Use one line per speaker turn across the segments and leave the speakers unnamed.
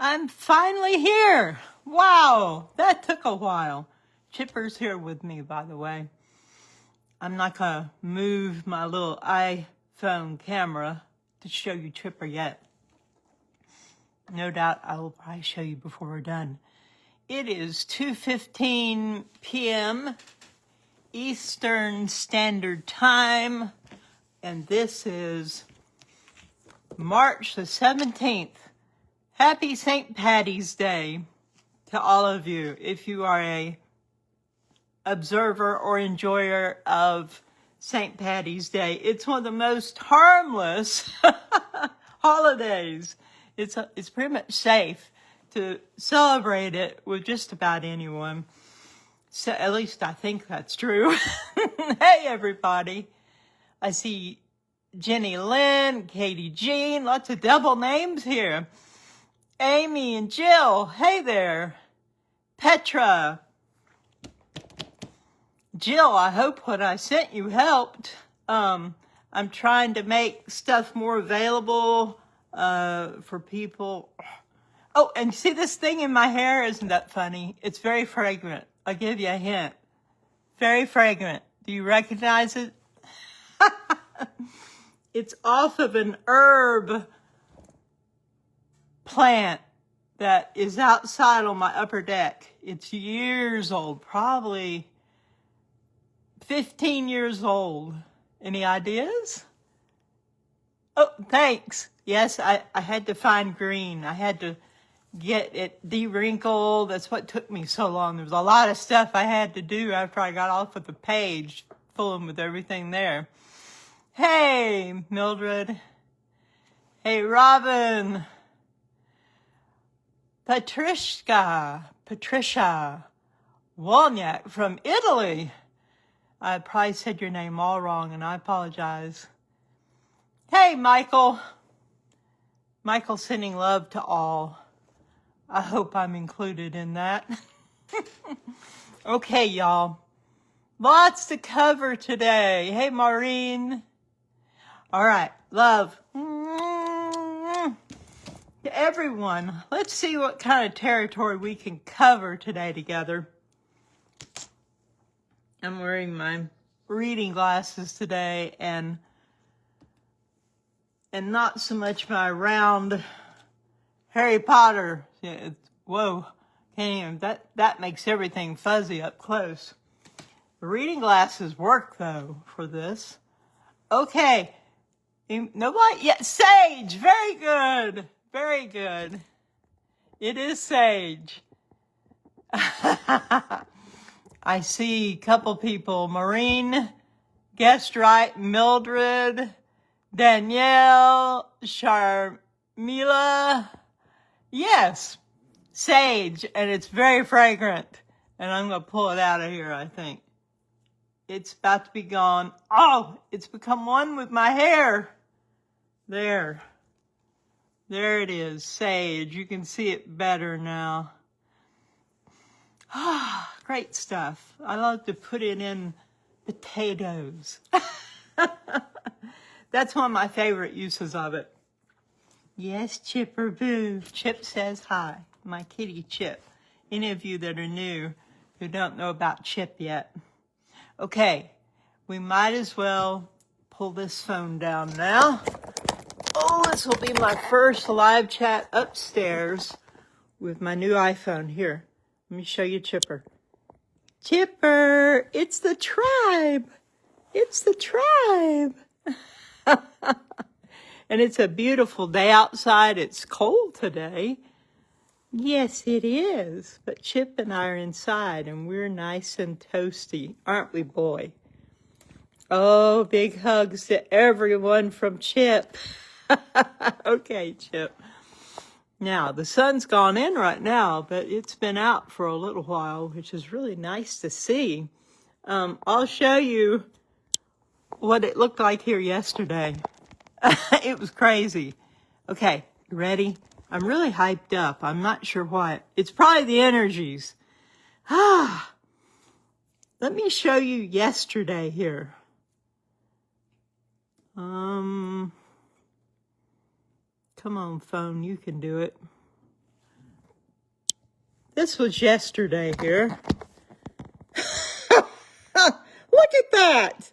I'm finally here. Wow, that took a while. Chipper's here with me, by the way. I'm not going to move my little iPhone camera to show you Chipper yet. No doubt I will probably show you before we're done. It is 2:15 p.m. Eastern Standard Time, and this is March the 17th. Happy St. Patty's Day to all of you. If you are a observer or enjoyer of St. Patty's Day, it's one of the most harmless holidays. It's pretty much safe to celebrate it with just about anyone. So at least I think that's true. Hey, everybody. I see Jenny Lynn, Katie Jean, lots of double names here. Amy and Jill, hey there. Petra. Jill, I hope what I sent you helped. I'm trying to make stuff more available for people. Oh, and see this thing in my hair? Isn't that funny? It's very fragrant. I'll give you a hint. Very fragrant. Do you recognize it? It's off of an herb plant that is outside on my upper deck. It's years old, probably 15 years old. Any ideas? Oh, thanks. Yes, I had to find green. I had to get it de-wrinkled. That's what took me so long. There was a lot of stuff I had to do after I got off of the page, fooling with everything there. Hey, Mildred. Hey, Robin. Patricia Wolniak from Italy. I probably said your name all wrong, and I apologize. Hey, Michael. Michael sending love to all. I hope I'm included in that. Okay, y'all. Lots to cover today. Hey, Maureen. All right, love. To everyone, let's see what kind of territory we can cover today together. I'm wearing my reading glasses today and not so much my round Harry Potter. Yeah, whoa, can't even, that makes everything fuzzy up close. The reading glasses work though for this. Okay, nobody yet. Sage, very good. Very good. It is Sage. I see a couple people. Maureen guessed right. Mildred, Danielle, Sharmila. Yes, Sage. And it's very fragrant. And I'm going to pull it out of here, I think. It's about to be gone. Oh, it's become one with my hair. There. There it is, sage. You can see it better now. Ah, great stuff. I love to put it in potatoes. That's one of my favorite uses of it. Yes, Chipper Boo. Chip says hi. My kitty Chip. Any of you that are new who don't know about Chip yet. Okay, we might as well pull this phone down now. Oh, this will be my first live chat upstairs with my new iPhone. Here, let me show you Chipper. Chipper, it's the tribe. It's the tribe. And it's a beautiful day outside. It's cold today. Yes, it is. But Chip and I are inside, and we're nice and toasty, aren't we, boy? Oh, big hugs to everyone from Chip. Okay, Chip. Now, the sun's gone in right now, but it's been out for a little while, which is really nice to see. I'll show you what it looked like here yesterday. It was crazy. Okay, you ready? I'm really hyped up. I'm not sure why. It's probably the energies. Let me show you yesterday here. Come on, phone, you can do it. This was yesterday here. Look at that.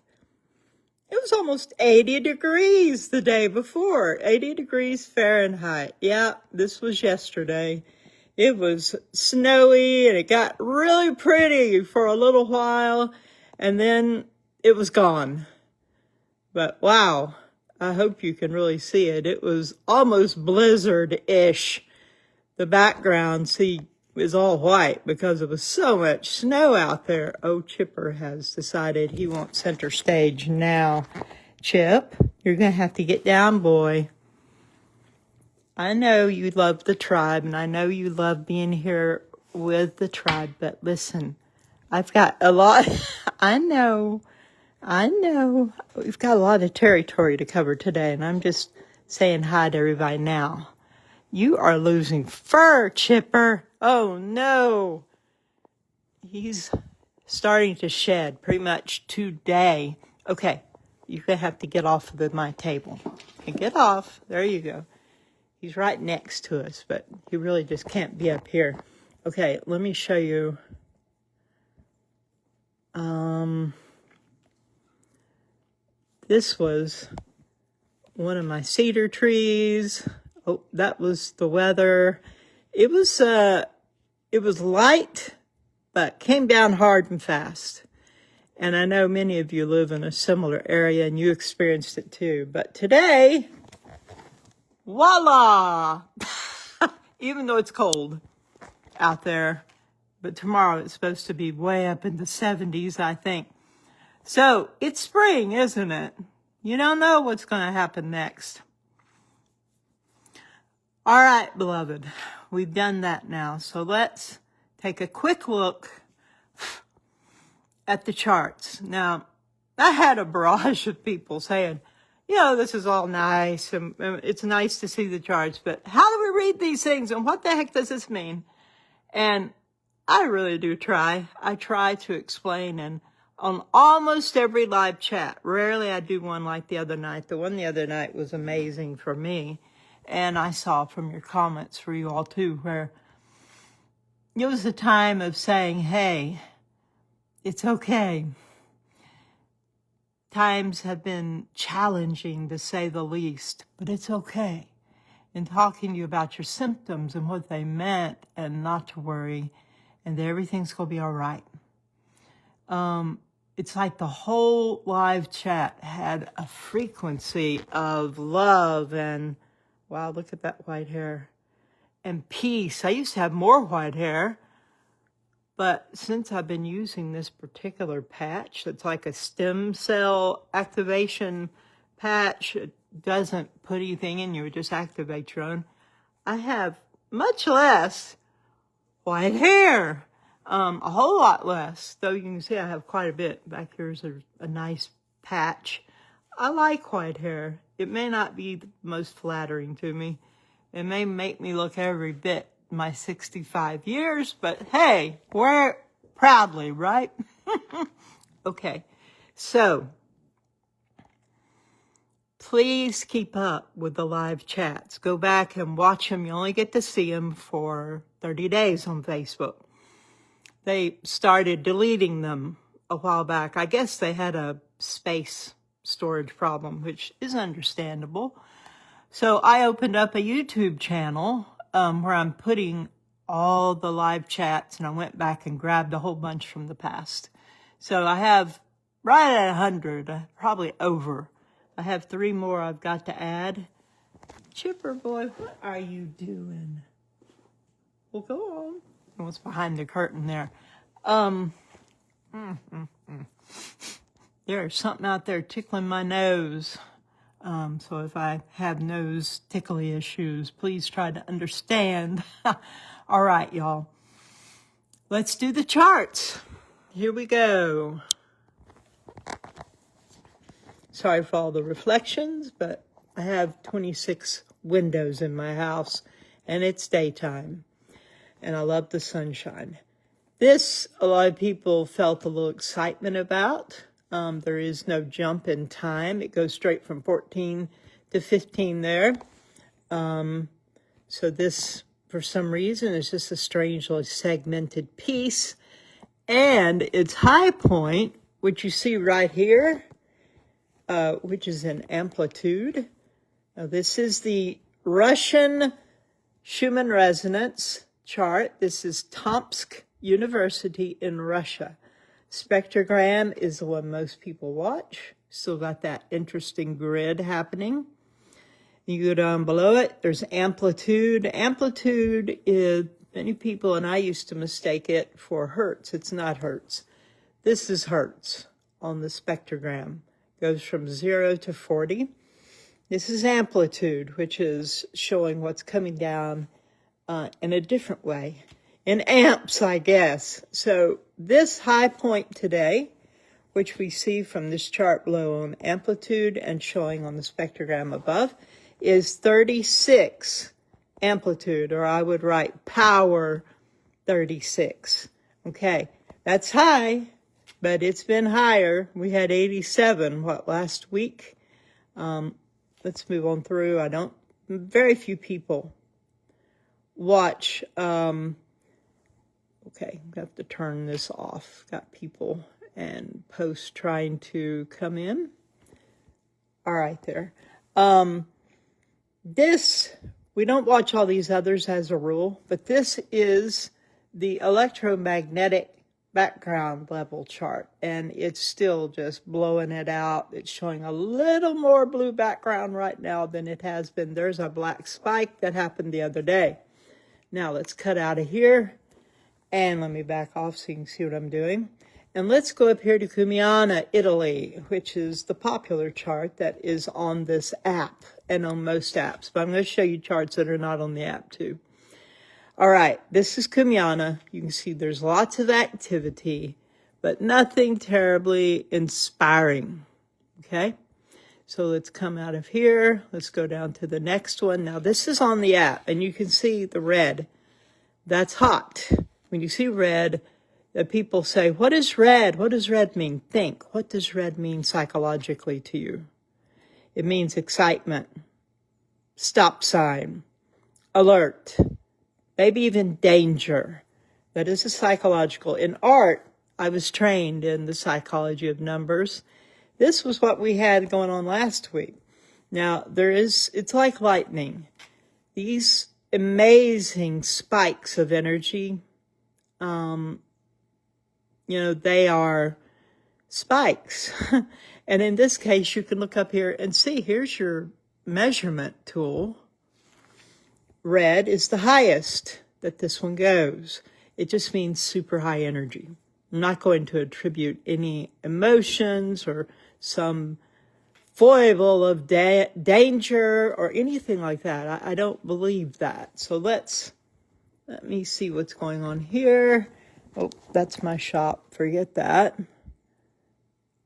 It was almost 80 degrees the day before. 80 degrees Fahrenheit. Yeah, this was yesterday. It was snowy and it got really pretty for a little while and then it was gone. But wow, I hope you can really see it. It was almost blizzard-ish. The background, see, is all white because there was so much snow out there. Oh, Chipper has decided he wants center stage now. Chip, you're going to have to get down, boy. I know you love the tribe, and I know you love being here with the tribe, but listen, I've got a lot. I know. We've got a lot of territory to cover today, and I'm just saying hi to everybody now. You are losing fur, Chipper. Oh, no. He's starting to shed pretty much today. Okay, you're going to have to get off of my table. Okay, get off. There you go. He's right next to us, but he really just can't be up here. Okay, let me show you. This was one of my cedar trees. Oh, that was the weather. It was light, but came down hard and fast. And I know many of you live in a similar area and you experienced it too. But today, voila! Even though it's cold out there, but tomorrow it's supposed to be way up in the 70s, I think. So it's spring, isn't it? You don't know what's going to happen next. All right, beloved, we've done that now. So let's take a quick look at the charts. Now, I had a barrage of people saying, this is all nice, and it's nice to see the charts, but how do we read these things, and what the heck does this mean? And I really do try. I try to explain, and on almost every live chat, rarely I do one like the other night. The one the other night was amazing for me, and I saw from your comments for you all too, where it was a time of saying, hey, it's okay. Times have been challenging, to say the least, but it's okay. And talking to you about your symptoms and what they meant, and not to worry, and everything's going to be all right. It's like the whole live chat had a frequency of love and, wow, look at that white hair, and peace. I used to have more white hair. But since I've been using this particular patch, that's like a stem cell activation patch, it doesn't put anything in you, it just activates your own, I have much less white hair. A whole lot less, though you can see I have quite a bit. Back here's a nice patch. I like white hair. It may not be the most flattering to me. It may make me look every bit my 65 years, but hey, wear it proudly, right? Okay, so please keep up with the live chats. Go back and watch them. You only get to see them for 30 days on Facebook. They started deleting them a while back. I guess they had a space storage problem, which is understandable. So I opened up a YouTube channel where I'm putting all the live chats, and I went back and grabbed a whole bunch from the past. So I have right at 100, probably over. I have 3 more I've got to add. Chipper boy, what are you doing? Well, go on. What's behind the curtain there? There's something out there tickling my nose. So if I have nose tickly issues, please try to understand. All right, y'all. Let's do the charts. Here we go. Sorry for all the reflections, but I have 26 windows in my house, and it's daytime, and I love the sunshine. This, a lot of people felt a little excitement about. There is no jump in time. It goes straight from 14 to 15 there. So this for some reason, it's just a strangely segmented piece. And its high point, which you see right here, which is an amplitude. Now, this is the Russian Schumann resonance chart. This is Tomsk University in Russia. Spectrogram is the one most people watch. Still got that interesting grid happening. You go down below it, there's amplitude. Amplitude is, many people, and I used to mistake it for hertz. It's not hertz. This is hertz on the spectrogram. Goes from 0 to 40. This is amplitude, which is showing what's coming down in a different way. In amps, I guess. So this high point today, which we see from this chart below on amplitude and showing on the spectrogram above, is 36 amplitude, or I would write power 36. Okay, that's high, but it's been higher. We had 87, last week? Let's move on through. Very few people watch. Okay, I have to turn this off. Got people and posts trying to come in. All right, there. We don't watch all these others as a rule, but this is the electromagnetic background level chart, and it's still just blowing it out. It's showing a little more blue background right now than it has been. There's a black spike that happened the other day. Now let's cut out of here, and let me back off so you can see what I'm doing. And let's go up here to Cumiana, Italy, which is the popular chart that is on this app and on most apps. But I'm going to show you charts that are not on the app too. All right, this is Cumiana. You can see there's lots of activity, but nothing terribly inspiring. Okay, so let's come out of here. Let's go down to the next one. Now, this is on the app, and you can see the red. That's hot. When you see red, people say, what is red? What does red mean? Think, what does red mean psychologically to you? It means excitement, stop sign, alert, maybe even danger. That is a psychological. In art, I was trained in the psychology of numbers. This was what we had going on last week. Now, it's like lightning. These amazing spikes of energy, they are spikes. And in this case, you can look up here and see, here's your measurement tool. Red is the highest that this one goes. It just means super high energy. I'm not going to attribute any emotions or some foible of danger or anything like that. I don't believe that. So let me see what's going on here. Oh, that's my shop. Forget that.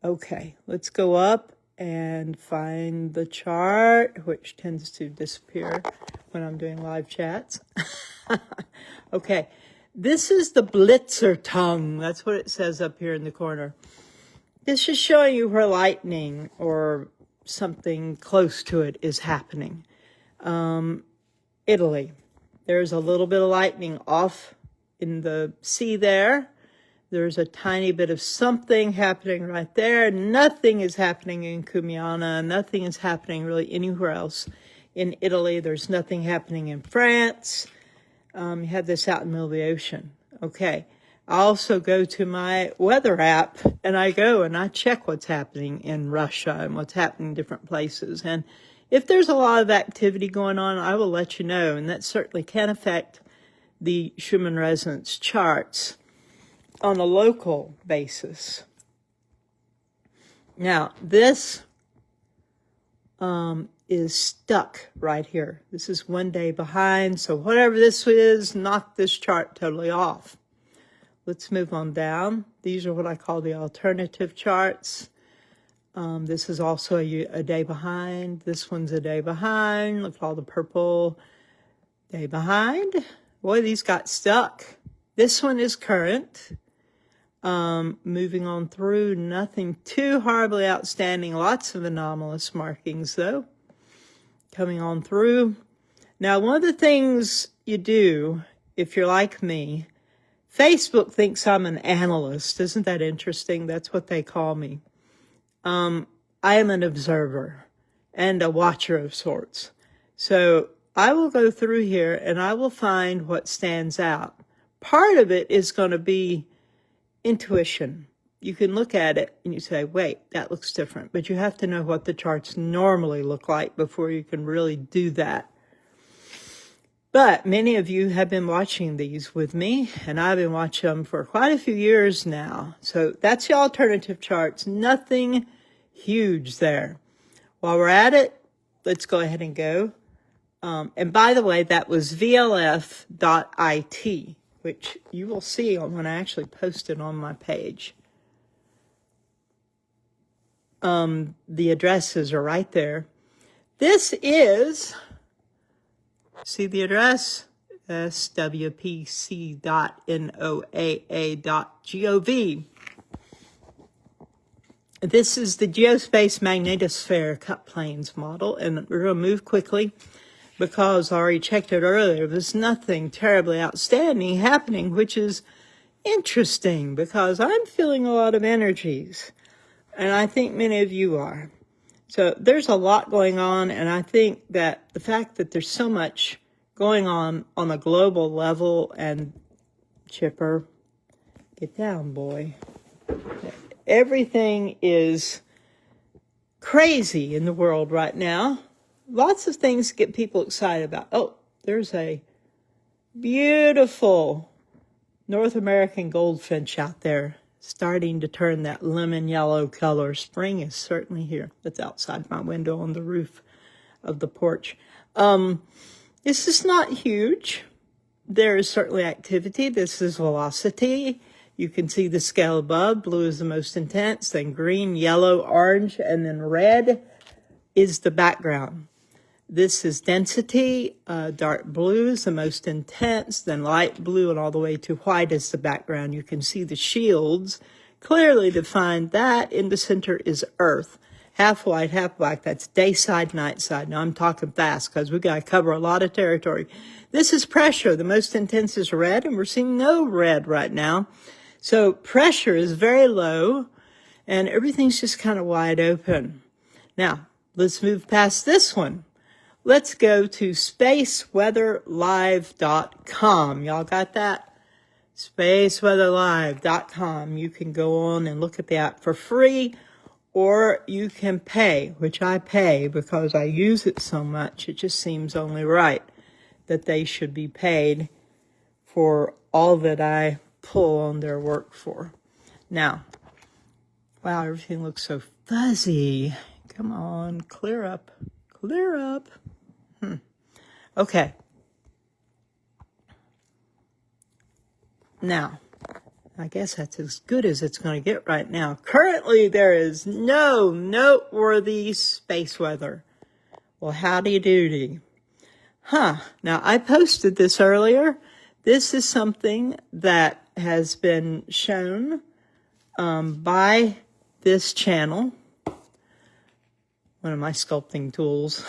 Okay, let's go up and find the chart, which tends to disappear when I'm doing live chats. Okay, this is the Blitzer tongue. That's what it says up here in the corner. This is showing you where lightning or something close to it is happening. Italy. There's a little bit of lightning off in the sea there. There's a tiny bit of something happening right there. Nothing is happening in Cumiana. Nothing is happening really anywhere else in Italy. There's nothing happening in France. You have this out in the middle of the ocean. Okay. I also go to my weather app, and I go and I check what's happening in Russia and what's happening in different places. And if there's a lot of activity going on, I will let you know. And that certainly can affect the Schumann resonance charts on a local basis. Now, this is stuck right here. This is 1 day behind. So whatever this is, knock this chart totally off. Let's move on down. These are what I call the alternative charts. This is also a day behind. This one's a day behind. Look at all the purple. Day behind. Boy, these got stuck. This one is current. Moving on through, nothing too horribly outstanding. Lots of anomalous markings, though. Coming on through. Now, one of the things you do, if you're like me, Facebook thinks I'm an analyst. Isn't that interesting? That's what they call me. I am an observer and a watcher of sorts. So I will go through here and I will find what stands out. Part of it is going to be intuition. You can look at it and you say, wait, that looks different. But you have to know what the charts normally look like before you can really do that. But many of you have been watching these with me, and I've been watching them for quite a few years now. So that's the alternative charts. Nothing huge there. While we're at it, let's go ahead and go. And by the way, that was vlf.it, which you will see when I actually post it on my page. The addresses are right there. This is, see the address? swpc.noaa.gov. This is the geospace magnetosphere cut planes model, and we're going to move quickly because I already checked it earlier. There's nothing terribly outstanding happening, which is interesting because I'm feeling a lot of energies, and I think many of you are. So there's a lot going on, and I think that the fact that there's so much going on a global level, and Chipper, get down, boy. Everything is crazy in the world right now. Lots of things to get people excited about. Oh, there's a beautiful North American goldfinch out there, starting to turn that lemon yellow color. Spring is certainly here. That's outside my window on the roof of the porch. This is not huge. There is certainly activity. This is velocity. You can see the scale above. Blue is the most intense, then green, yellow, orange, and then red is the background. This is density. Dark blue is the most intense, then light blue, and all the way to white is the background. You can see the shields clearly defined. That in the center is Earth. Half white, half black. That's day side, night side. Now I'm talking fast because we got to cover a lot of territory. This is pressure. The most intense is red, and we're seeing no red right now. So pressure is very low, and everything's just kind of wide open. Now, let's move past this one. Let's go to spaceweatherlive.com. Y'all got that? Spaceweatherlive.com. You can go on and look at the app for free, or you can pay, which I pay because I use it so much. It just seems only right that they should be paid for all that I pull on their work for. Now, wow, everything looks so fuzzy. Come on, clear up. Clear up. Okay. Now, I guess that's as good as it's going to get right now. Currently, there is no noteworthy space weather. Well, howdy doody. Now, I posted this earlier. This is something that has been shown by this channel. One of my sculpting tools.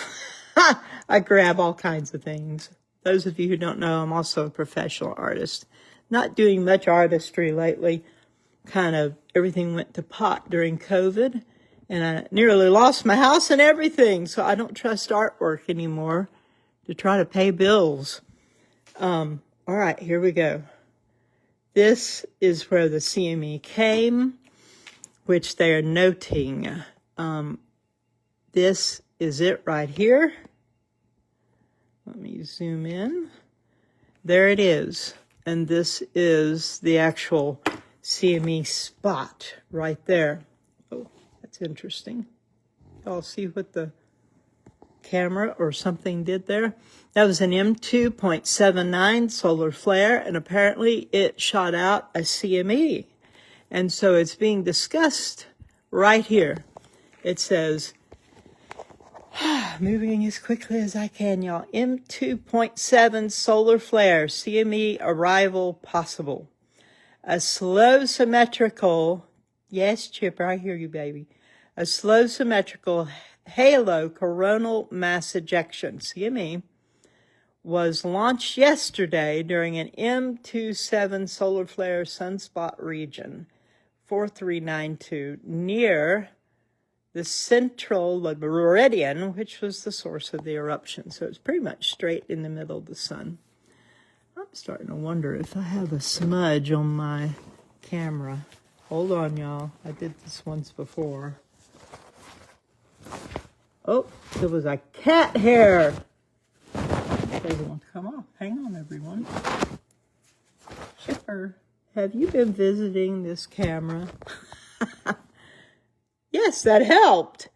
I grab all kinds of things. Those of you who don't know, I'm also a professional artist. Not doing much artistry lately. Kind of everything went to pot during COVID, and I nearly lost my house and everything, so I don't trust artwork anymore to try to pay bills. All right, here we go. This is where the CME came, which they are noting. This is it right here. Let me zoom in. There it is. And this is the actual CME spot right there. Oh, that's interesting. Y'all see what the camera or something did there? That was an M2.79 solar flare, and apparently it shot out a CME. And so it's being discussed right here. It says, moving as quickly as I can, y'all. M2.7 solar flare, CME arrival possible. A slow symmetrical, yes, Chipper, I hear you, baby. A slow symmetrical halo coronal mass ejection, CME, was launched yesterday during an M27 solar flare sunspot region, 4392, near the central meridian, which was the source of the eruption. So it's pretty much straight in the middle of the sun. I'm starting to wonder if I have a smudge on my camera. Hold on, y'all. I did this once before. Oh, there was a cat hair. Doesn't want to come off. Hang on, everyone. Chipper, have you been visiting this camera? Yes, that helped.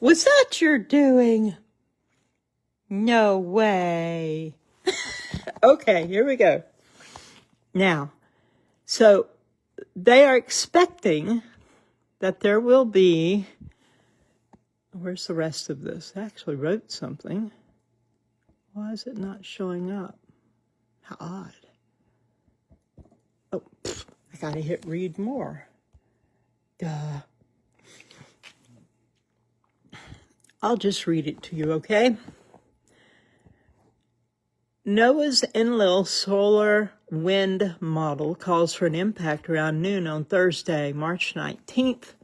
Was that your doing? No way. Okay, here we go. Now, so they are expecting that there will be, where's the rest of this? I actually wrote something. Why is it not showing up? How odd. Oh, I gotta hit read more. Duh. I'll just read it to you, okay? NOAA's Enlil solar wind model calls for an impact around noon on Thursday, March 19th,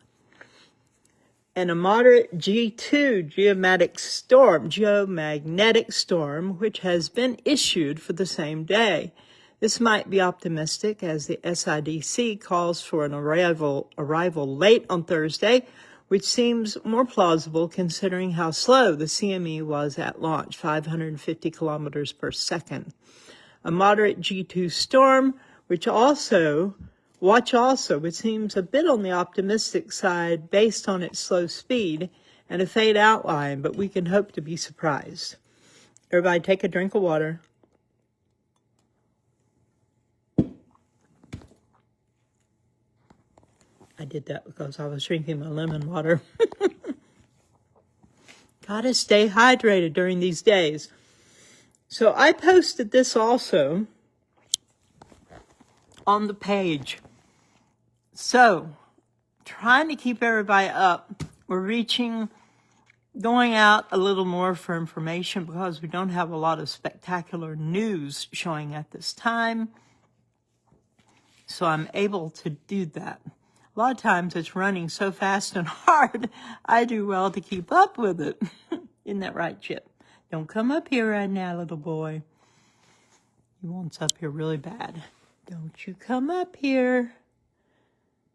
and a moderate G2 geomagnetic storm, which has been issued for the same day. This might be optimistic, as the SIDC calls for an arrival late on Thursday, which seems more plausible considering how slow the CME was at launch, 550 kilometers per second. A moderate G2 storm, which seems a bit on the optimistic side based on its slow speed and a faint outline, but we can hope to be surprised. Everybody take a drink of water. I did that because I was drinking my lemon water. Gotta stay hydrated during these days. So I posted this also on the page. So, trying to keep everybody up. We're going out a little more for information because we don't have a lot of spectacular news showing at this time. So I'm able to do that. A lot of times it's running so fast and hard, I do well to keep up with it. Isn't that right, Chip? Don't come up here right now, little boy. He wants up here really bad. Don't you come up here.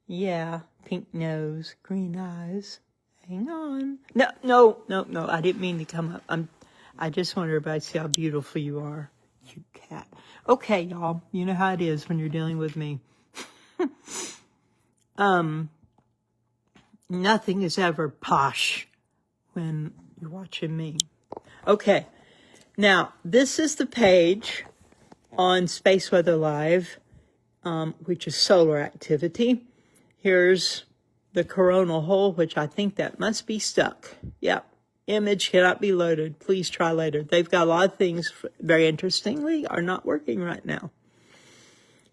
Yeah, pink nose, green eyes. Hang on. No, I didn't mean to come up. I just want everybody to see how beautiful you are. Cute cat. Okay, y'all. You know how it is when you're dealing with me. Nothing is ever posh when you're watching me. Okay, now this is the page on Space Weather Live, which is solar activity. Here's the coronal hole, which I think that must be stuck. Yep, image cannot be loaded. Please try later. They've got a lot of things, very interestingly, are not working right now.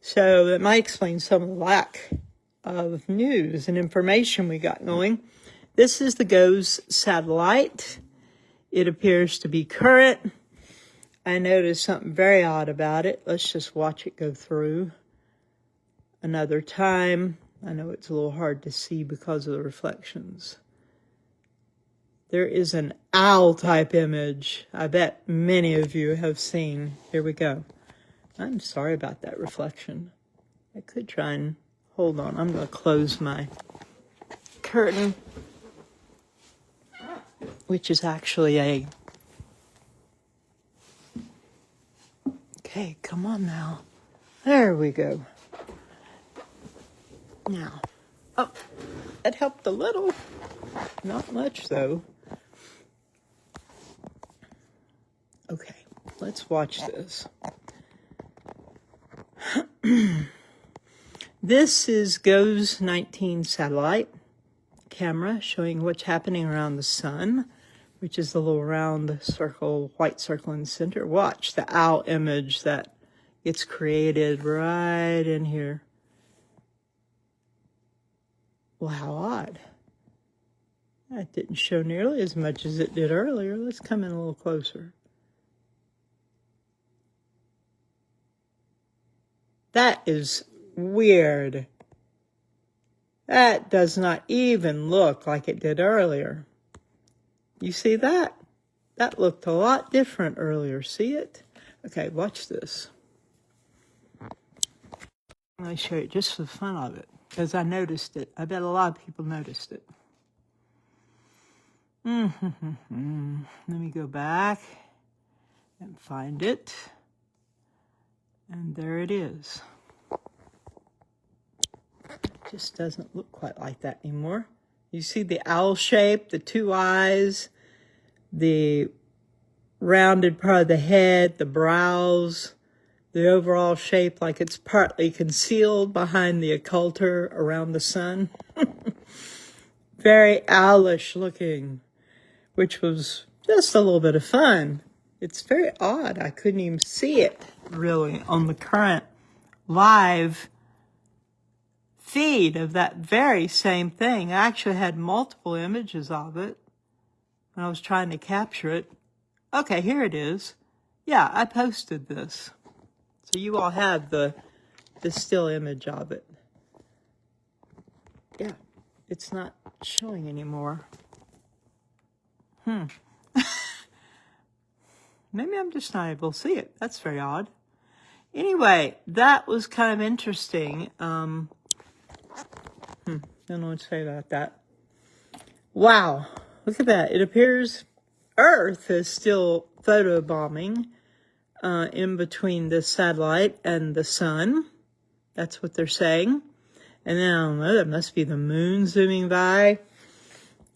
So that might explain some of the lack of news and information we got going. This is the GOES satellite. It appears to be current. I noticed something very odd about it. Let's just watch it go through another time. I know it's a little hard to see because of the reflections. There is an owl type image I bet many of you have seen. Here we go. I'm sorry about that reflection. I could try and hold on. I'm going to close my curtain, which is actually okay, come on now. There we go. Now, oh, that helped a little. Not much, though. Okay, let's watch this. This is GOES 19 satellite camera showing what's happening around the sun, which is the little round circle, white circle in the center. Watch the owl image that gets created right in here. Well, how odd. That didn't show nearly as much as it did earlier. Let's come in a little closer. That is weird. That does not even look like it did earlier. You see that? That looked a lot different earlier. See it? Okay, watch this. I'm going to show you just for the fun of it, because I noticed it. I bet a lot of people noticed it. Let me go back and find it. And there it is. Just doesn't look quite like that anymore. You see the owl shape, the two eyes, the rounded part of the head, the brows, the overall shape like it's partly concealed behind the occulter around the sun. Very owlish looking, which was just a little bit of fun. It's very odd. I couldn't even see it really on the current live feed of that very same thing. I actually had multiple images of it when I was trying to capture it. Okay, here it is. Yeah, I posted this. So you all have the still image of it. Yeah, it's not showing anymore. Maybe I'm just not able to see it. That's very odd. Anyway, that was kind of interesting. Don't know what to say about that. Wow, look at that. It appears Earth is still photobombing in between this satellite and the sun. That's what they're saying. And then, I don't know, that must be the moon zooming by.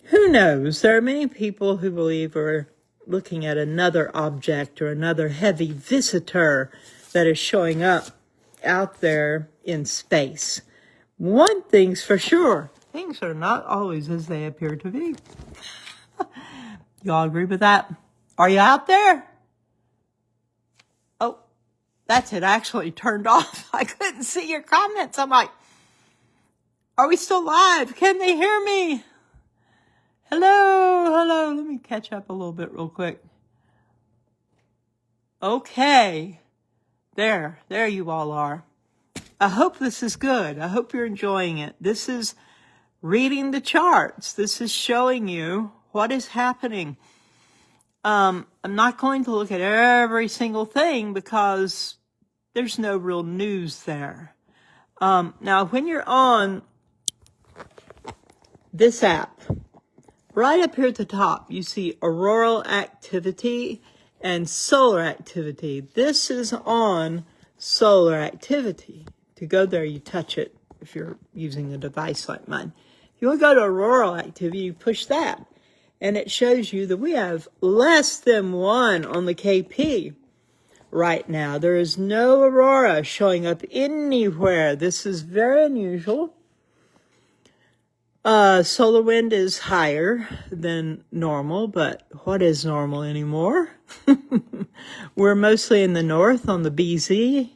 Who knows? There are many people who believe we're looking at another object or another heavy visitor that is showing up out there in space. One thing's for sure, things are not always as they appear to be. Y'all agree with that? Are you out there? Oh, that's it. I actually turned off. I couldn't see your comments. I'm like, are we still live? Can they hear me? Hello. Let me catch up a little bit real quick. Okay. There you all are. I hope this is good. I hope you're enjoying it. This is reading the charts. This is showing you what is happening. I'm not going to look at every single thing because there's no real news there. Now, when you're on this app, right up here at the top, you see auroral activity and solar activity. This is on solar activity. To go there, you touch it if you're using a device like mine. If you want to go to auroral activity, you push that. And it shows you that we have less than 1 on the KP right now. There is no aurora showing up anywhere. This is very unusual. Solar wind is higher than normal, but what is normal anymore? We're mostly in the north on the BZ.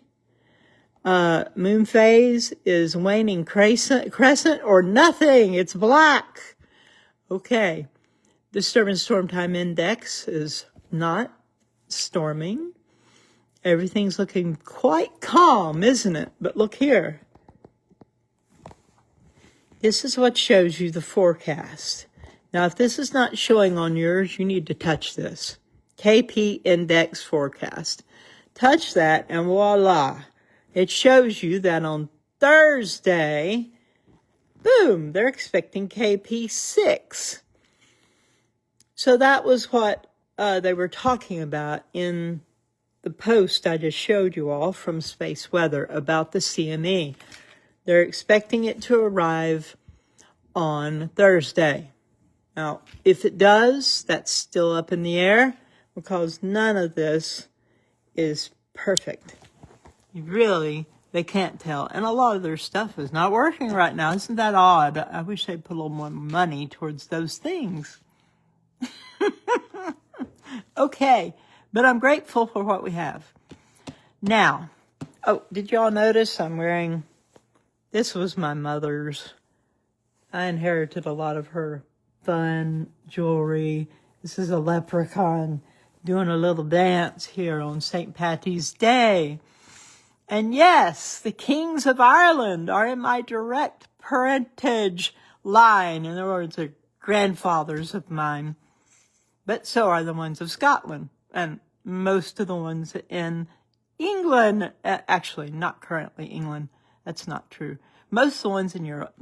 Moon phase is waning crescent or nothing. It's black. Okay. Disturbance storm time index is not storming. Everything's looking quite calm, isn't it? But look here. This is what shows you the forecast. Now, if this is not showing on yours, you need to touch this. KP index forecast. Touch that and voila. It shows you that on Thursday, boom, they're expecting KP 6. So that was what they were talking about in the post I just showed you all from Space Weather about the CME. They're expecting it to arrive on Thursday. Now, if it does, that's still up in the air because none of this is perfect. They can't tell. And a lot of their stuff is not working right now. Isn't that odd? I wish they'd put a little more money towards those things. Okay, but I'm grateful for what we have. Now, did y'all notice I'm wearing, this was my mother's. I inherited a lot of her fun jewelry. This is a leprechaun doing a little dance here on St. Patty's Day. And yes, the kings of Ireland are in my direct parentage line. In other words, they're grandfathers of mine. But so are the ones of Scotland and most of the ones in England. Actually, not currently England. That's not true. Most of the ones in Europe.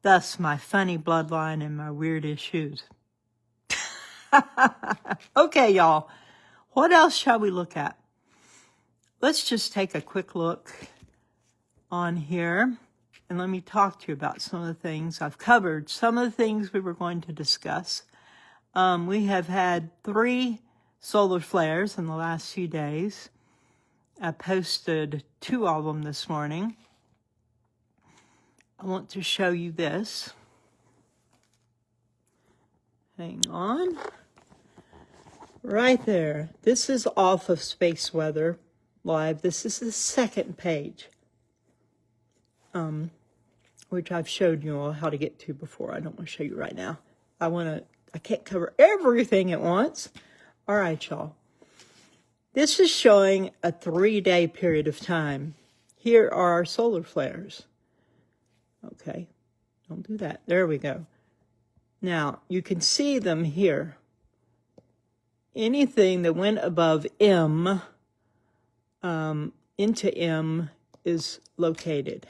Thus, my funny bloodline and my weird issues. Okay, y'all. What else shall we look at? Let's just take a quick look on here. And let me talk to you about some of the things. I've covered some of the things we were going to discuss. We have had 3 solar flares in the last few days. I posted 2 of them this morning. I want to show you this. Hang on. Right there. This is off of Space Weather Live. This is the second page, which I've showed you all how to get to before. I don't want to show you right now. I can't cover everything at once. All right, y'all. This is showing a 3-day period of time. Here are our solar flares. Okay, don't do that. There we go. Now, you can see them here. Anything that went above M into M is located,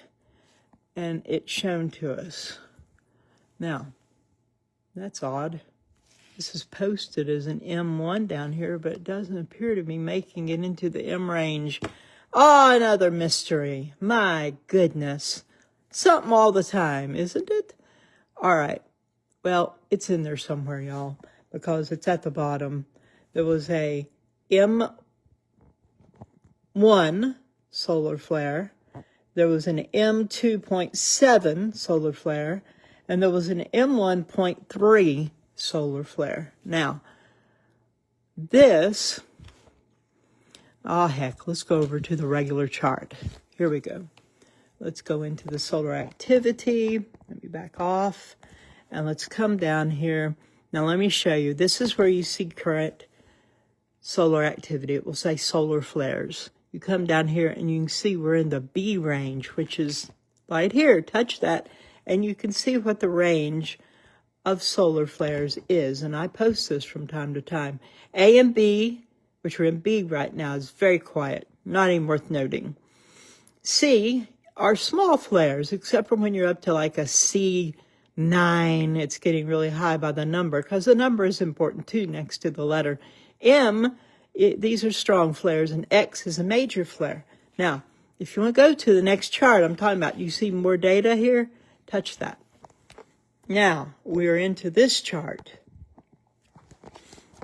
and it's shown to us. Now, that's odd. This is posted as an M1 down here, but it doesn't appear to be making it into the M range. Oh, another mystery. My goodness. Something all the time, isn't it? All right. Well, it's in there somewhere, y'all, because it's at the bottom. There was a M1 solar flare. There was an M2.7 solar flare. And there was an M1.3 solar flare. Now, this, heck, let's go over to the regular chart. Here we go. Let's go into the solar activity. Let me back off. And let's come down here. Now, let me show you. This is where you see current solar activity. It will say solar flares. You come down here and you can see we're in the B range, which is right here. Touch that. And you can see what the range of solar flares is. And I post this from time to time. A and B, which are in B right now, is very quiet. Not even worth noting. C are small flares, except for when you're up to like a C9. It's getting really high by the number, because the number is important too, next to the letter. M, these are strong flares, and X is a major flare. Now, if you want to go to the next chart I'm talking about, you see more data here? Touch that. Now, we're into this chart,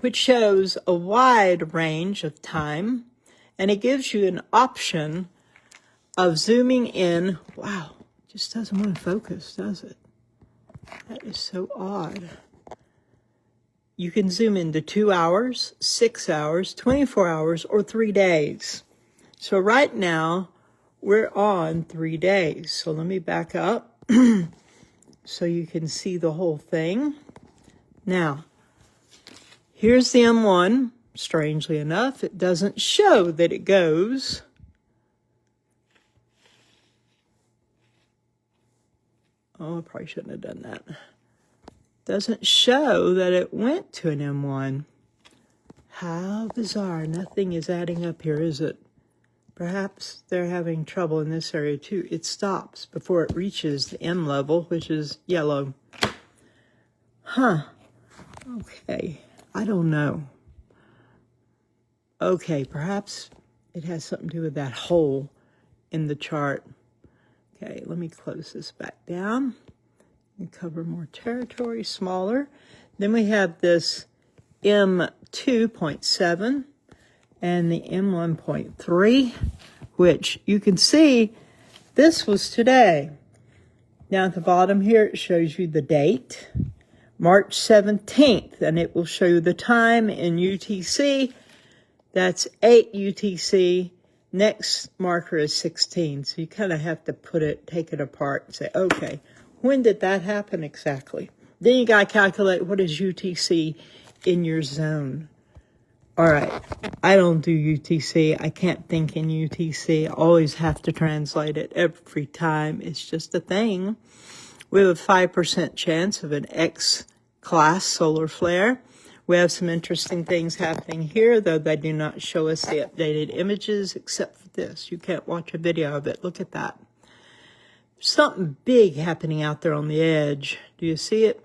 which shows a wide range of time, and it gives you an option of zooming in. Wow, it just doesn't want to focus, does it? That is so odd. You can zoom into 2 hours, 6 hours, 24 hours, or 3 days. So right now, we're on 3 days. So let me back up so you can see the whole thing. Now, here's the M1. Strangely enough, it doesn't show that it goes. Oh, I probably shouldn't have done that. Doesn't show that it went to an M1. How bizarre. Nothing is adding up here, is it? Perhaps they're having trouble in this area too. It stops before it reaches the M level, which is yellow. Huh. Okay. I don't know. Okay, perhaps it has something to do with that hole in the chart. Okay, let me close this back down and cover more territory, smaller. Then we have this M2.7 and the M1.3, which you can see this was today. Down at the bottom here, it shows you the date, March 17th, and it will show you the time in UTC. That's 8 UTC. Next marker is 16. So you kind of have to take it apart and say, okay, when did that happen exactly? Then you got to calculate what is UTC in your zone. All right. I don't do UTC. I can't think in UTC. I always have to translate it every time. It's just a thing. We have a 5% chance of an X-class solar flare. We have some interesting things happening here, though they do not show us the updated images, except for this. You can't watch a video of it. Look at that. Something big happening out there on the edge. Do you see it?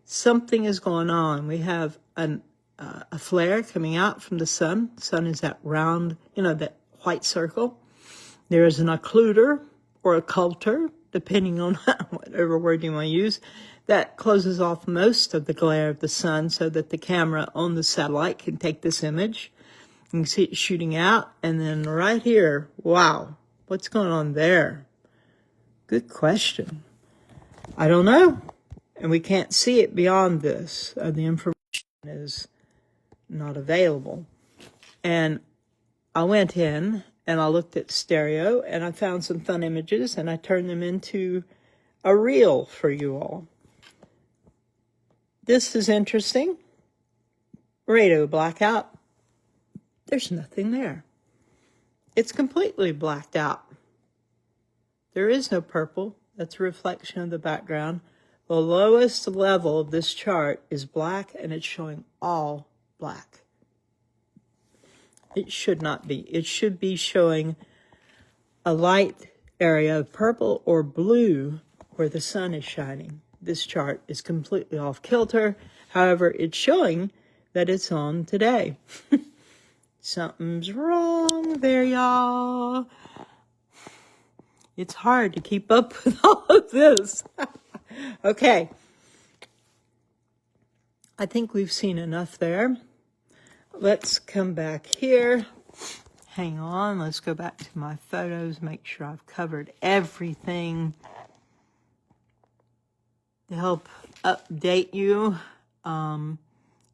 Something is going on. We have a flare coming out from the sun. The sun is that round, that white circle. There is an occluder or occulter, depending on whatever word you want to use, that closes off most of the glare of the sun so that the camera on the satellite can take this image. You can see it shooting out. And then right here, wow, what's going on there? Good question. I don't know. And we can't see it beyond this. The information is not available. And I went in and I looked at stereo and I found some fun images and I turned them into a reel for you all. This is interesting. Radio blackout. There's nothing there. It's completely blacked out. There is no purple. That's a reflection of the background. The lowest level of this chart is black, and it's showing all black. It should not be. It should be showing a light area of purple or blue where the sun is shining. This chart is completely off kilter. However, it's showing that it's on today. Something's wrong there, y'all. It's hard to keep up with all of this. Okay. I think we've seen enough there. Let's come back here. Hang on. Let's go back to my photos, make sure I've covered everything to help update you.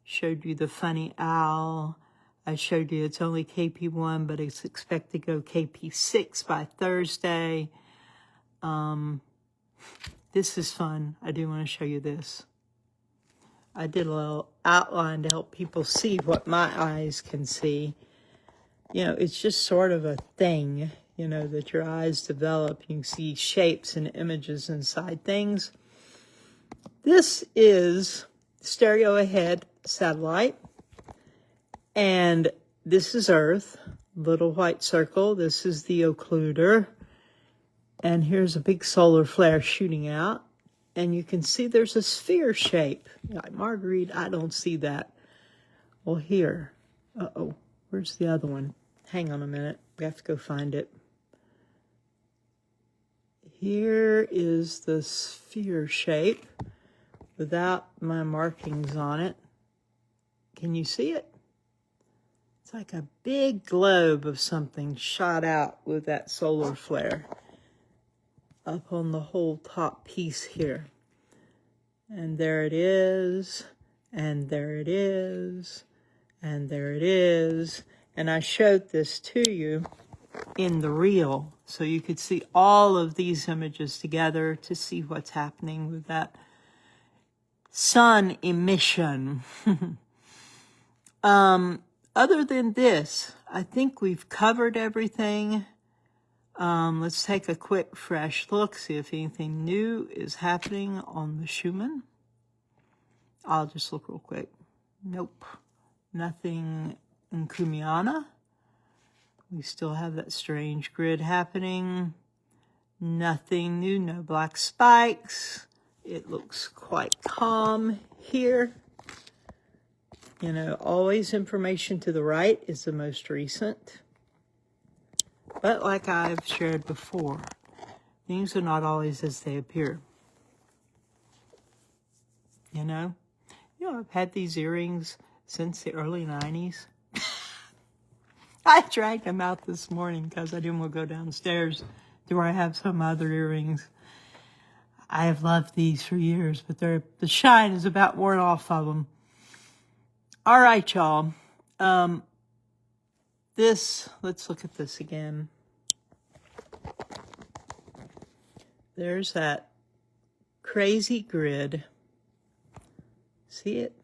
Showed you the funny owl. I showed you it's only KP1, but it's expected to go KP6 by Thursday. This is fun. I do want to show you this. I did a little outline to help people see what my eyes can see. It's just sort of a thing, that your eyes develop. You can see shapes and images inside things. This is stereo ahead satellite. And this is Earth, little white circle. This is the occluder. And here's a big solar flare shooting out. And you can see there's a sphere shape. Like Marguerite, I don't see that. Well, here. Uh-oh. Where's the other one? Hang on a minute. We have to go find it. Here is the sphere shape without my markings on it. Can you see it? It's like a big globe of something shot out with that solar flare up on the whole top piece here. And there it is, and there it is, and there it is. And I showed this to you in the reel, so you could see all of these images together to see what's happening with that sun emission. Other than this, I think we've covered everything. Let's take a quick, fresh look, see if anything new is happening on the Schumann. I'll just look real quick. Nope. Nothing in Kumiana. We still have that strange grid happening. Nothing new, no black spikes. It looks quite calm here. Always information to the right is the most recent. But like I've shared before, things are not always as they appear. I've had these earrings since the early 90s. I dragged them out this morning because I didn't want to go downstairs to where I have some other earrings. I have loved these for years, but the shine is about worn off of them. All right, y'all. Let's look at this again. There's that crazy grid. See it?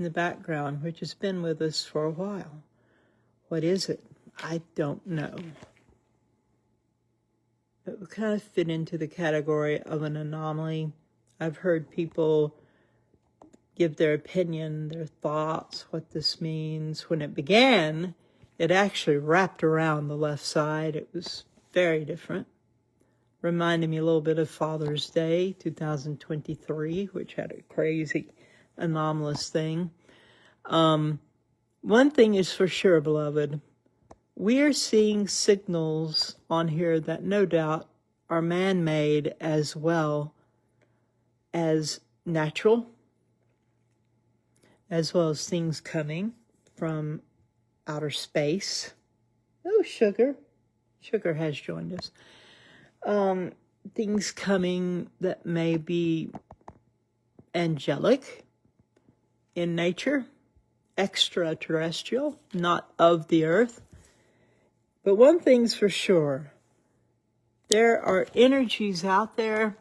in the background, which has been with us for a while. What is it? I don't know. It would kind of fit into the category of an anomaly. I've heard people give their opinion, their thoughts, what this means. When it began, it actually wrapped around the left side. It was very different. Reminded me a little bit of Father's Day, 2023, which had a crazy, anomalous thing. One thing is for sure, beloved. We are seeing signals on here that no doubt are man-made as well as natural, as well as things coming from outer space. Oh, Sugar. Sugar has joined us. Things coming that may be angelic in nature, extraterrestrial, not of the earth. But one thing's for sure, there are energies out there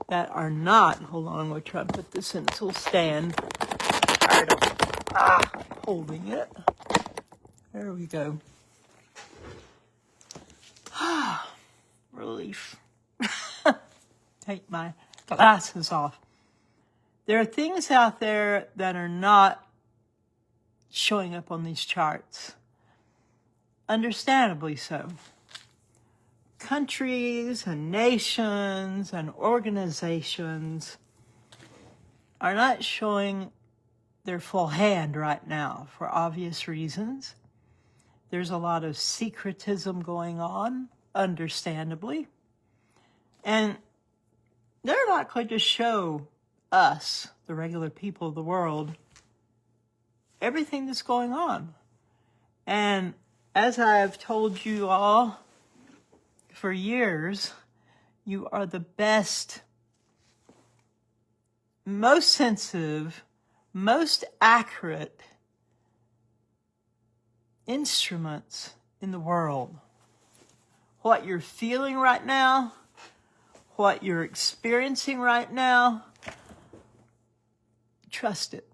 that are not, hold on, we'll try to put this in its little stand. Tired of holding it. There we go. Relief. Take my glasses off. There are things out there that are not showing up on these charts. Understandably so. Countries and nations and organizations are not showing their full hand right now for obvious reasons. There's a lot of secretism going on, understandably. And they're not going to show us, the regular people of the world, everything that's going on. And as I have told you all for years, you are the best, most sensitive, most accurate instruments in the world. What you're feeling right now, what you're experiencing right now, trust it.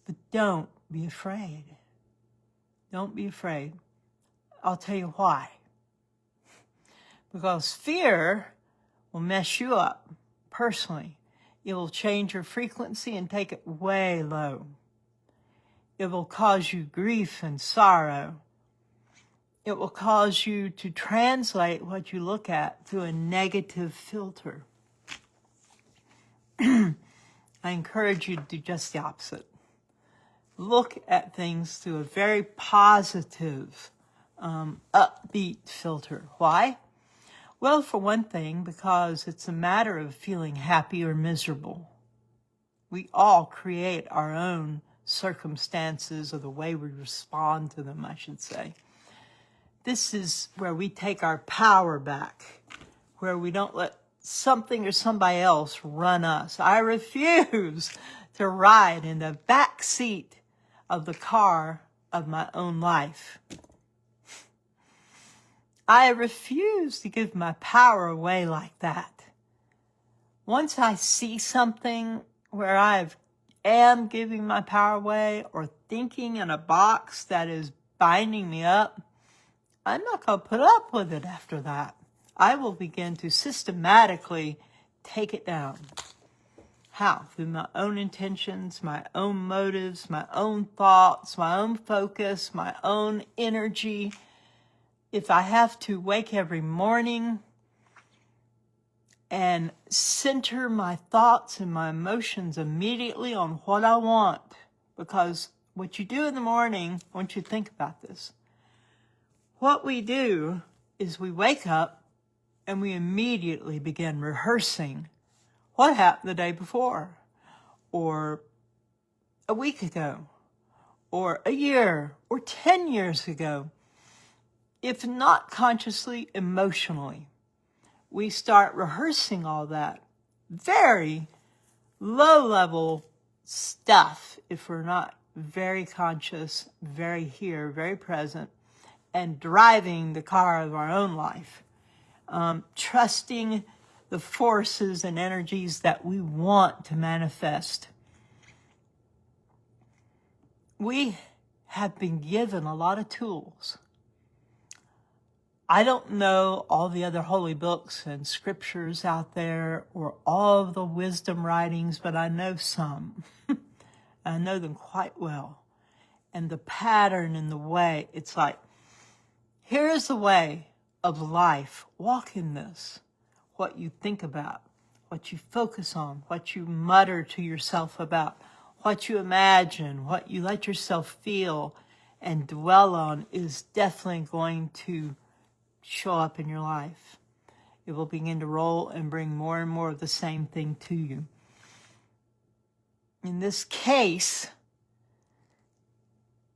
But don't be afraid. Don't be afraid. I'll tell you why. Because fear will mess you up personally. It will change your frequency and take it way low. It will cause you grief and sorrow. It will cause you to translate what you look at through a negative filter. I encourage you to do just the opposite. Look at things through a very positive, upbeat filter. Why? Well, for one thing, because it's a matter of feeling happy or miserable. We all create our own circumstances, or the way we respond to them, I should say. This is where we take our power back, where we don't let something or somebody else run us. I refuse to ride in the back seat of the car of my own life. I refuse to give my power away like that. Once I see something where I am giving my power away or thinking in a box that is binding me up, I'm not going to put up with it after that. I will begin to systematically take it down. How? Through my own intentions, my own motives, my own thoughts, my own focus, my own energy. If I have to wake every morning and center my thoughts and my emotions immediately on what I want, because what you do in the morning, I want you to think about this. What we do is we wake up and we immediately begin rehearsing what happened the day before, or a week ago, or a year, or 10 years ago. If not consciously, emotionally, we start rehearsing all that very low-level stuff if we're not very conscious, very here, very present, and driving the car of our own life, trusting the forces and energies that we want to manifest. we have been given a lot of tools. I don't know all the other holy books and scriptures out there or all of the wisdom writings, but I know some. I know them quite well. And the pattern and the way, it's like, here is the way of life. Walk in this. What you think about, what you focus on, what you mutter to yourself about, what you imagine, what you let yourself feel and dwell on is definitely going to show up in your life. It will begin to roll and bring more and more of the same thing to you. In this case,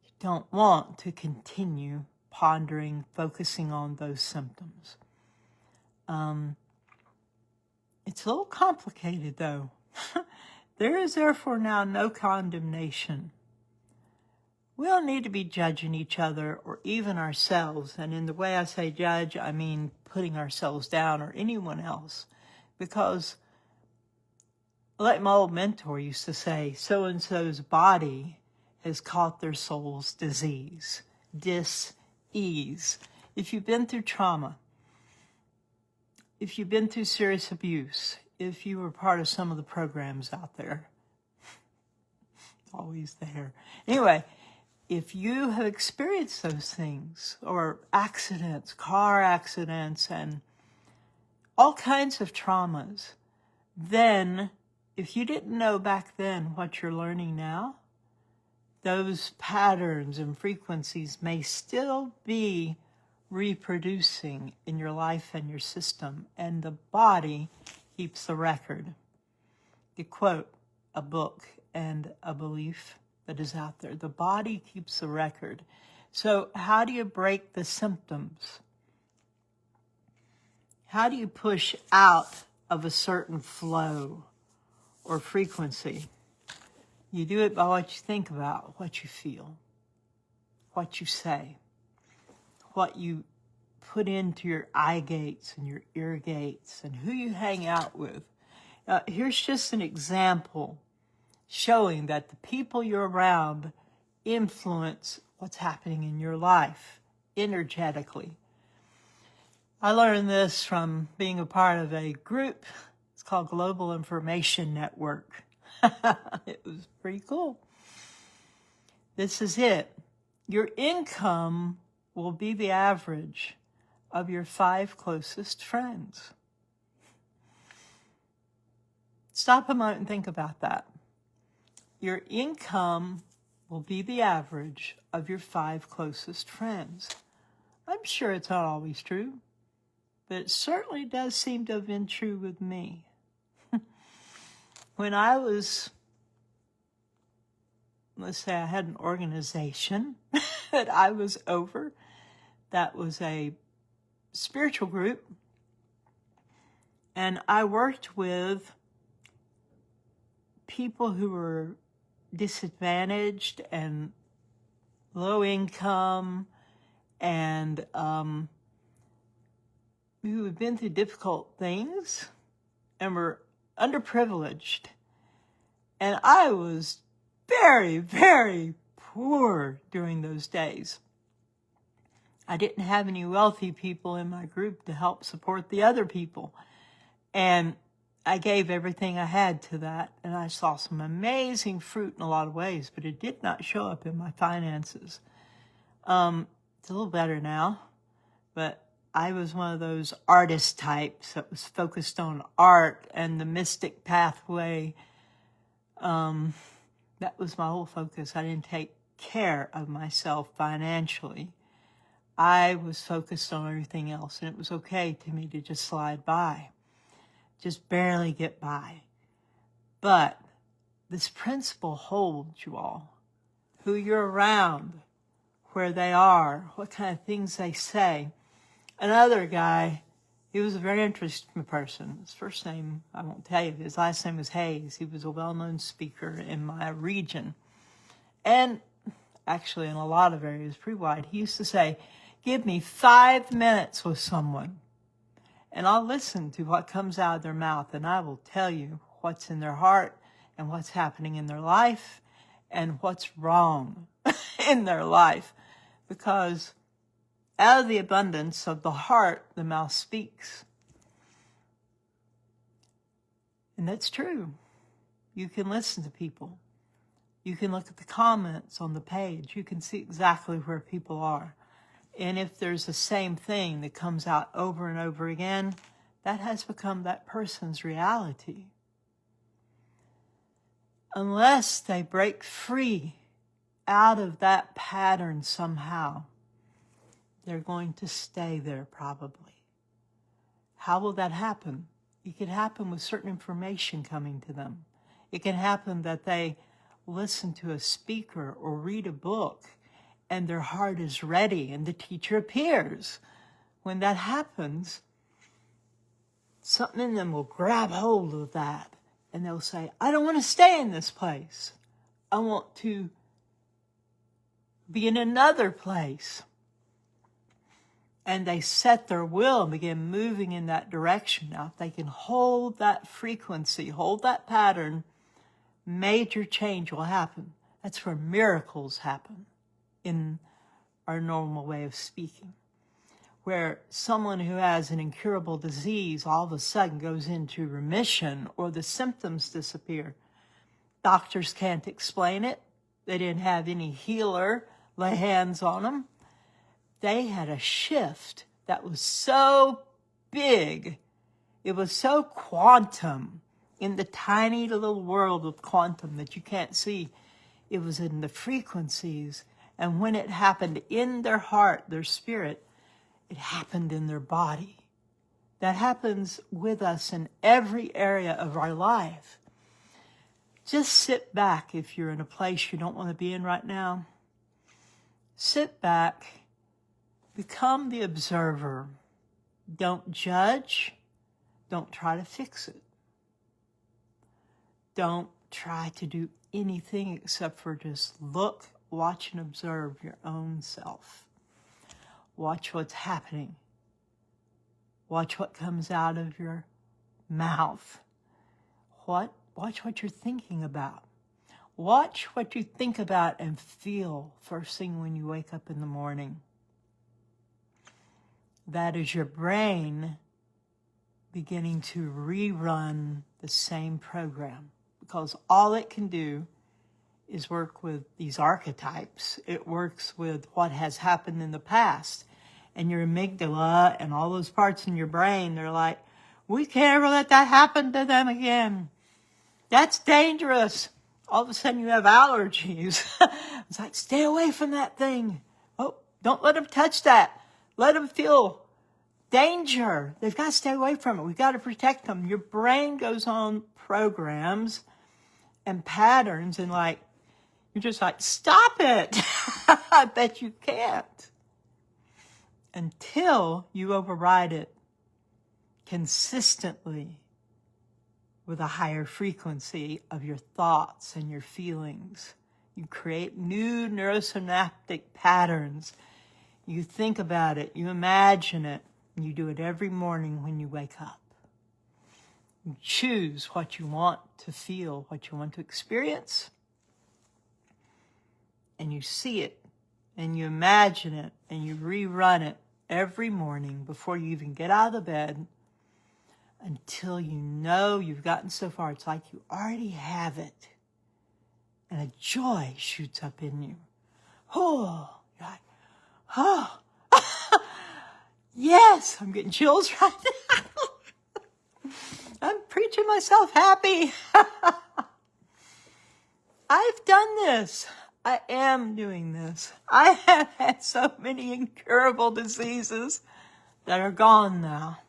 you don't want to continue pondering, focusing on those symptoms. It's a little complicated, though. There is therefore now no condemnation. We don't need to be judging each other or even ourselves. And in the way I say judge, I mean putting ourselves down or anyone else. Because, like my old mentor used to say, so-and-so's body has caught their soul's disease, dis-ease. If you've been through trauma, if you've been through serious abuse, if you were part of some of the programs out there, it's always there. Anyway, if you have experienced those things, or accidents, car accidents, and all kinds of traumas, then if you didn't know back then what you're learning now, those patterns and frequencies may still be reproducing in your life and your system, and the body keeps the record. You quote a book and a belief that is out there. The body keeps the record. So how do you break the symptoms? How do you push out of a certain flow or frequency? You do it by what you think about, what you feel, what you say, what you put into your eye gates and your ear gates, and who you hang out with. Here's just an example showing that the people you're around influence what's happening in your life energetically. I learned this from being a part of a group. It's called Global Information Network. It was pretty cool. This is it. Your income will be the average of your 5 closest friends. Stop a moment and think about that. Your income will be the average of your 5 closest friends. I'm sure it's not always true, but it certainly does seem to have been true with me. When I was, let's say I had an organization that I was over, that was a spiritual group, and I worked with people who were disadvantaged and low income and who had been through difficult things and were underprivileged. And I was very, very poor during those days. I didn't have any wealthy people in my group to help support the other people. And I gave everything I had to that, and I saw some amazing fruit in a lot of ways, but it did not show up in my finances. It's a little better now, but I was one of those artist types that was focused on art and the mystic pathway. That was my whole focus. I didn't take care of myself financially. I was focused on everything else, and it was okay to me to just slide by. Just barely get by. But this principle holds, you all. Who you're around, where they are, what kind of things they say. Another guy, he was a very interesting person. His first name, I won't tell you. His last name was Hayes. He was a well-known speaker in my region. And actually in a lot of areas, pretty wide. He used to say, give me 5 minutes with someone, and I'll listen to what comes out of their mouth, and I will tell you what's in their heart and what's happening in their life and what's wrong in their life, because out of the abundance of the heart, the mouth speaks. And that's true. You can listen to people. You can look at the comments on the page. You can see exactly where people are. And if there's the same thing that comes out over and over again, that has become that person's reality. Unless they break free out of that pattern somehow, they're going to stay there probably. How will that happen? It can happen with certain information coming to them. It can happen that they listen to a speaker or read a book and their heart is ready and the teacher appears. When that happens, something in them will grab hold of that and they'll say, I don't want to stay in this place. I want to be in another place. And they set their will and begin moving in that direction. Now, if they can hold that frequency, hold that pattern, major change will happen. That's where miracles happen in our normal way of speaking. Where someone who has an incurable disease all of a sudden goes into remission or the symptoms disappear. Doctors can't explain it. They didn't have any healer lay hands on them. They had a shift that was so big. It was so quantum in the tiny little world of quantum that you can't see. It was in the frequencies. And when it happened in their heart, their spirit, it happened in their body. That happens with us in every area of our life. Just sit back if you're in a place you don't want to be in right now. Sit back. Become the observer. Don't judge. Don't try to fix it. Don't try to do anything except for just look, watch, and observe your own self. Watch what's happening. Watch what comes out of your mouth. Watch what you're thinking about. Watch what you think about and feel first thing when you wake up in the morning. That is your brain beginning to rerun the same program, because all it can do is work with these archetypes. It works with what has happened in the past. And your amygdala and all those parts in your brain, they're like, we can't ever let that happen to them again. That's dangerous. All of a sudden you have allergies. It's like, stay away from that thing. Oh, don't let them touch that. Let them feel danger. They've got to stay away from it. We've got to protect them. Your brain goes on programs and patterns and like, you're just like, stop it. I bet you can't. Until you override it consistently with a higher frequency of your thoughts and your feelings. You create new neurosynaptic patterns. You think about it, you imagine it, and you do it every morning when you wake up. You choose what you want to feel, what you want to experience, and you see it, and you imagine it, and you rerun it every morning before you even get out of the bed until you know you've gotten so far. It's like you already have it. And a joy shoots up in you. Oh, you're like, oh, yes, I'm getting chills right now. I'm preaching myself happy. I've done this. I am doing this. I have had so many incurable diseases that are gone now.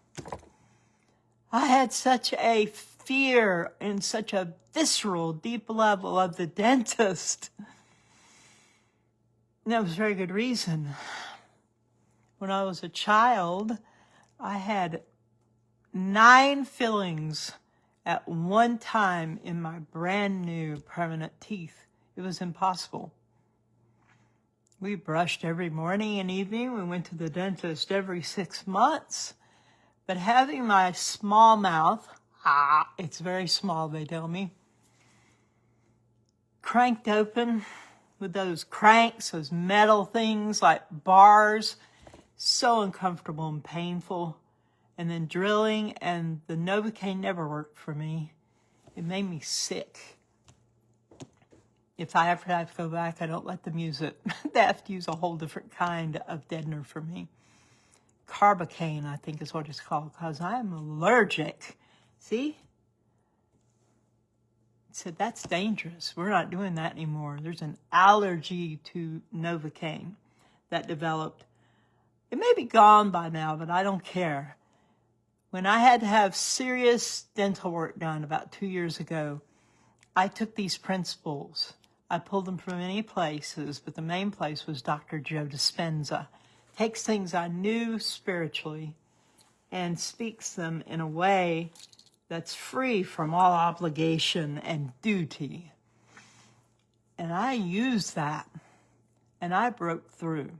I had such a fear and such a visceral, deep level of the dentist. And that was a very good reason. When I was a child, I had 9 fillings at one time in my brand new permanent teeth. It was impossible. We brushed every morning and evening. We went to the dentist every 6 months. But having my small mouth, it's very small, they tell me, cranked open, with those cranks, those metal things like bars. So uncomfortable and painful. And then drilling, and the Novocaine never worked for me. It made me sick. If I ever have to go back, I don't let them use it. They have to use a whole different kind of deadener for me. Carbocaine, I think is what it's called, because I am allergic. See? It said, that's dangerous. We're not doing that anymore. There's an allergy to Novocaine that developed. It may be gone by now, but I don't care. When I had to have serious dental work done about 2 years ago, I took these principles. I pulled them from many places, but the main place was Dr. Joe Dispenza. Takes things I knew spiritually and speaks them in a way that's free from all obligation and duty. And I used that, and I broke through.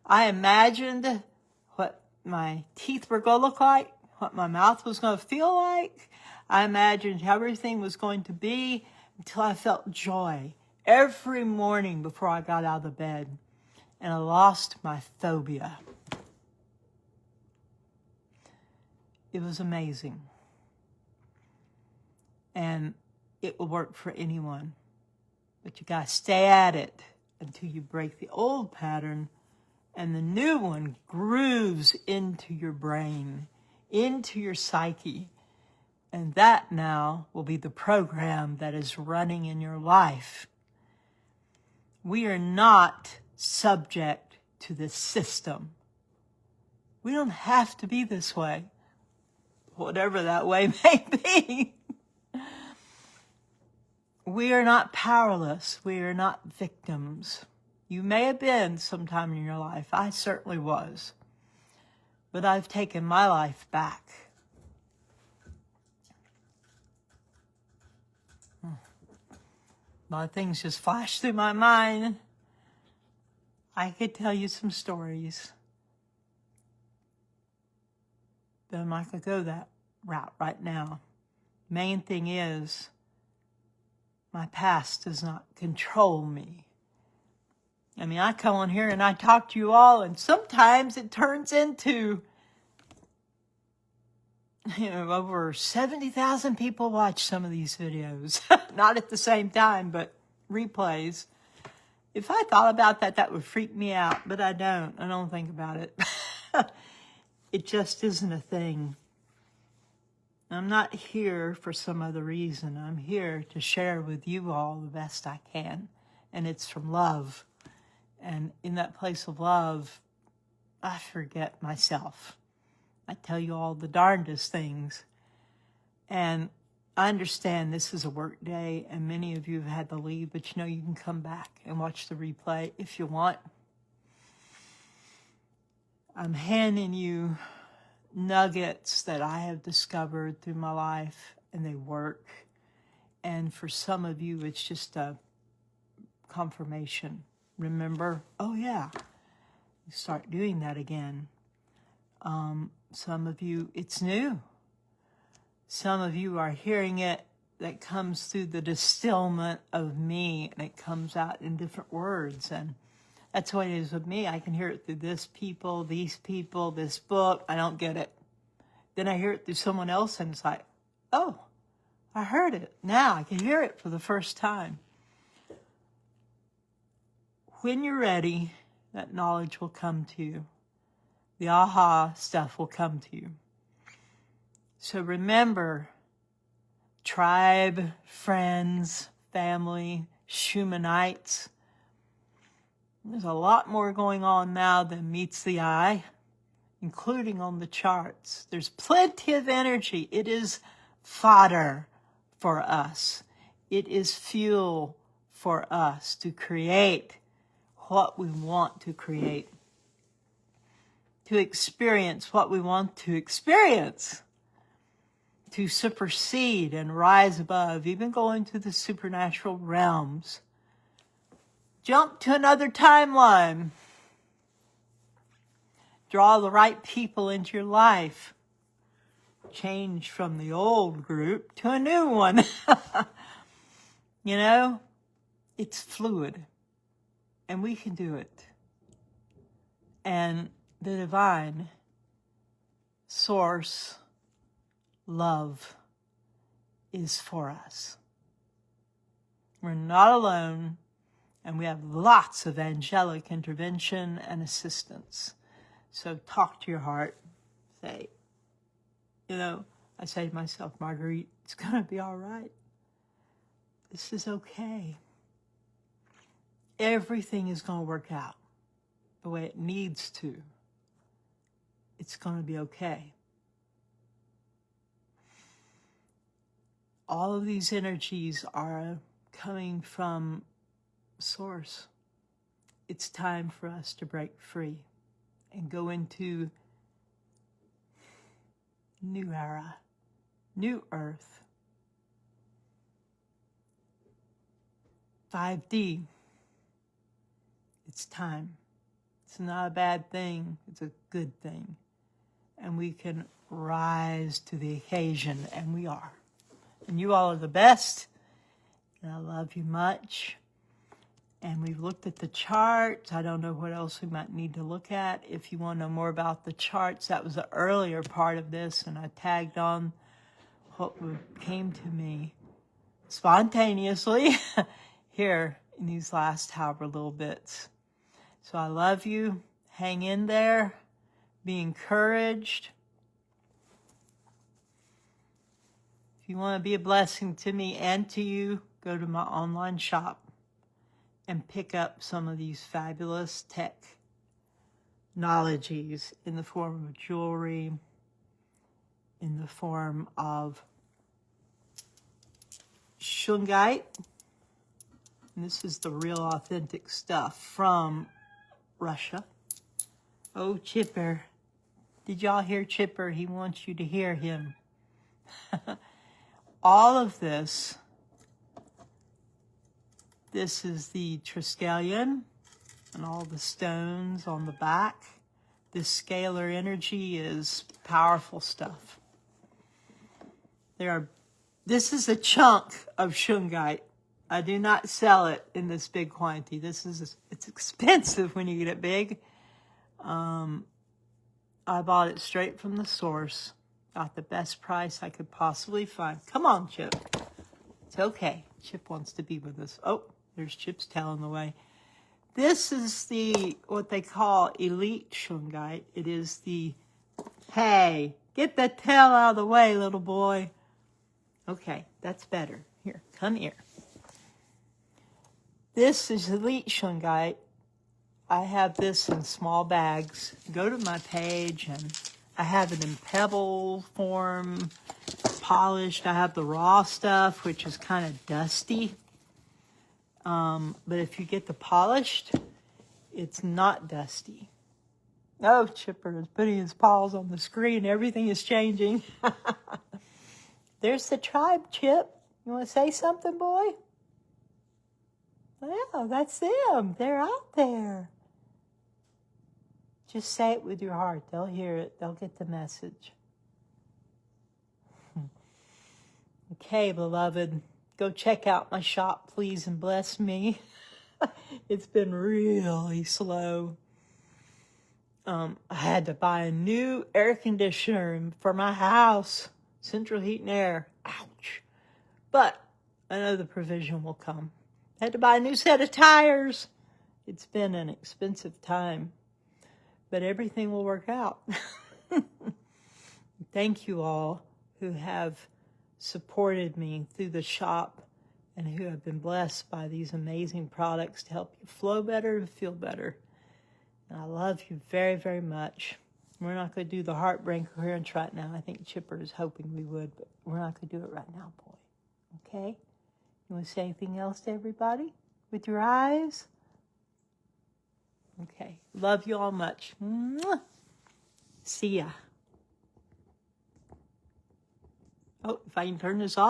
I imagined what my teeth were going to look like, what my mouth was going to feel like. I imagined how everything was going to be until I felt joy every morning before I got out of bed. And I lost my phobia. It was amazing. And it will work for anyone. But you got to stay at it until you break the old pattern and the new one grooves into your brain, into your psyche. And that now will be the program that is running in your life. We are not subject to this system. We don't have to be this way, whatever that way may be. We are not powerless. We are not victims. You may have been sometime in your life. I certainly was. But I've taken my life back. A lot of things just flash through my mind. I could tell you some stories, but I'm not going to go that route right now. Main thing is, my past does not control me. I mean, I come on here and I talk to you all, and sometimes it turns into, over 70,000 people watch some of these videos. Not at the same time, but replays. If I thought about that, that would freak me out, but I don't. I don't think about it. It just isn't a thing. I'm not here for some other reason. I'm here to share with you all the best I can, and it's from love. And in that place of love, I forget myself. I tell you all the darndest things. And I understand this is a work day, and many of you have had to leave, but you can come back and watch the replay if you want. I'm handing you nuggets that I have discovered through my life, and they work. And for some of you, it's just a confirmation. Remember, oh yeah, you start doing that again. Some of you, it's new. Some of you are hearing it that comes through the distillment of me, and it comes out in different words. And that's what it is with me. I can hear it through these people, this book. I don't get it. Then I hear it through someone else, and it's like, oh, I heard it. Now I can hear it for the first time. When you're ready, that knowledge will come to you. The aha stuff will come to you. So remember, tribe, friends, family, Shumanites. There's a lot more going on now than meets the eye, including on the charts. There's plenty of energy. It is fodder for us. It is fuel for us to create what we want to create, to experience what we want to experience, to supersede and rise above, even go into the supernatural realms. Jump to another timeline. Draw the right people into your life. Change from the old group to a new one. It's fluid. And we can do it. And the divine source love is for us. We're not alone, and we have lots of angelic intervention and assistance. So talk to your heart. Say, I say to myself, Marguerite, it's going to be all right. This is okay. Everything is going to work out the way it needs to. It's going to be okay. All of these energies are coming from Source. It's time for us to break free and go into new era, new earth. 5D. It's time. It's not a bad thing. It's a good thing. And we can rise to the occasion, and we are. And you all are the best, and I love you much. And we've looked at the charts. I don't know what else we might need to look at. If you want to know more about the charts, that was the earlier part of this, and I tagged on what came to me spontaneously here in these last however little bits. So I love you. Hang in there. Be encouraged. If you want to be a blessing to me and to you, go to my online shop and pick up some of these fabulous technologies in the form of jewelry, in the form of shungite. And this is the real authentic stuff from Russia. Oh, Chipper. Did y'all hear Chipper? He wants you to hear him. All of this is the Triskelion and all the stones on the back. This scalar energy is powerful stuff. This is a chunk of shungite. I do not sell it in this big quantity. It's expensive when you get it big. I bought it straight from the source. Got the best price I could possibly find. Come on, Chip. It's okay. Chip wants to be with us. Oh, there's Chip's tail in the way. This is what they call elite shungite. It is hey, get that tail out of the way, little boy. Okay, that's better. Here, come here. This is elite shungite. I have this in small bags. Go to my page, and I have it in pebble form, polished. I have the raw stuff, which is kind of dusty. But if you get the polished, it's not dusty. Oh, Chipper is putting his paws on the screen. Everything is changing. There's the tribe, Chip. You want to say something, boy? Well, that's them. They're out there. Just say it with your heart. They'll hear it. They'll get the message. Okay, beloved. Go check out my shop, please, and bless me. It's been really slow. I had to buy a new air conditioner for my house. Central heat and air. Ouch. But I know the provision will come. I had to buy a new set of tires. It's been an expensive time. But everything will work out. Thank you all who have supported me through the shop and who have been blessed by these amazing products to help you flow better and feel better. And I love you very, very much. We're not going to do the heartbreak coherence right now. I think Chipper is hoping we would, but we're not going to do it right now, boy. Okay? You want to say anything else to everybody with your eyes? Okay. Love you all much. Mwah. See ya. Oh, if I can turn this off.